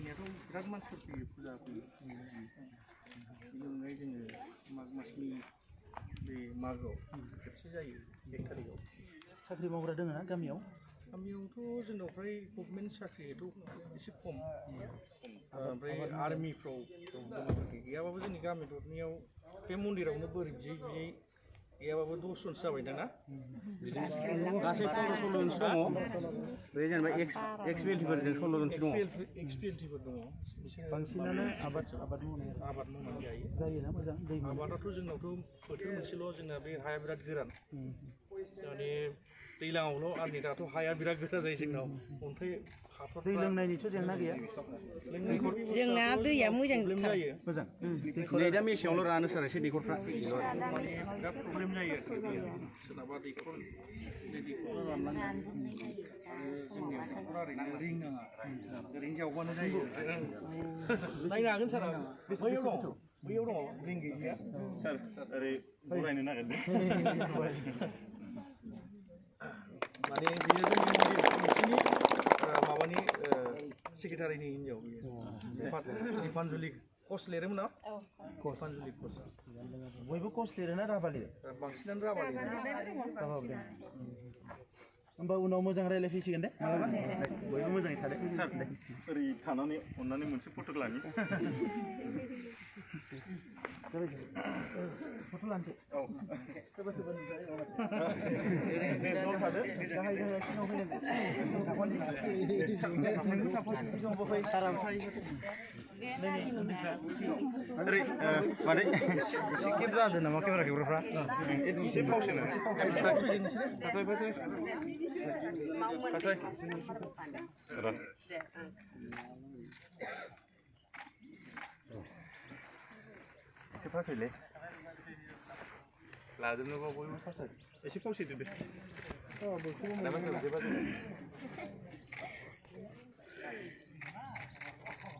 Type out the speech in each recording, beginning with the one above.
फैनायाथ' बिराद मानसिफोर फैयो फुजा फैयो बेनि अनगायै जोङो माग मासनि बे मागोआव खेबसे जायो 1 थारिखआव साख्रि मावग्रा दङ ना गामियाव जोंनाव फ्राय गभर्नमेन्ट साख्रियाथ' एसे खम ओमफ्राय आर्मिफ्राव गैयाबाबो जोंनि गामि दरनैयाव बे मन्दिरावनो बोर बियै बियै गैयाबाबो 10 जनसो जाबाय दाना गासै 16 जनसो दङ बे जेनेबा एक्स बिएलटिफोरजों 16 जनसो दङ एक्स बिएलटिफोर दङ बांसिनानो आबाद मावनाय जायोना मोजां दै आबादाथ' जोंनावथ' बोथोर मोनसेल' जोंना बे हाया बिराद गोरान माने दैज्लाङावल' आंनि दाथ' हाया बिराद गोरा जायो जोंनाव अन्थाइ हाफोर दै लोंनायनिथ' जेंना गैया जोंना दैया मोजां जायो मोजां नै दा मेसेङावल' रानो सार एसे दैखरफ्रा बिराद प्रब्लेम जायो सोरनाबा दैखर रानलाङो जोंनियाव दैखरा ओरैनो रिं नाङा ओरैनो जावबानो जायो नायनो हागोन सार बैयाव दङ रिं गैया सार ओरै बरायनो नागिरदों माने बेयो जोंनि मोनसेनि माबानि सेक्रेटारिनि हिनजाव बियो दीपान्जलि कच लिरोमोन ना दीपान्जलि कच बयबो कच लिरोना राभा लिरो बांसिनानो राभा लिरो होमबा उनाव मोजां रायज्लायफैसिगोन दे मालाबा बयबो मोजाङै थादो सार ओरै थानानै अननानै मोनसे फट' लानि फट' लानोसै औ सोरबा ओरैनो ज' थादो गाहाय सिङाव फैनांगौ नोंबो साफा फै आराम ओरै मादै एसे केब जादों नामा केमेरा खेबग्राफ्रा एसे फावसोनो एसे फावसैलै लाजोबनोबा बयबो फावसै एसे फावसैदो दे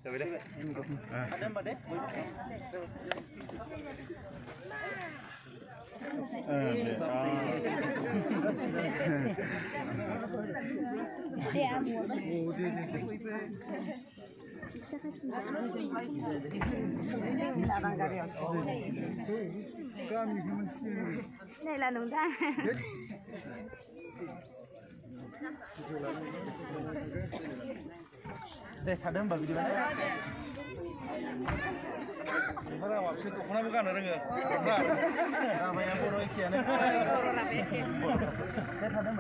जाबाय दे होमबा दे सिनायला नोंथां दे थादो होमबा बिदिबा राभा बिसोर दख'नाबो गाननो रोङो राभाया बर' एखेयानो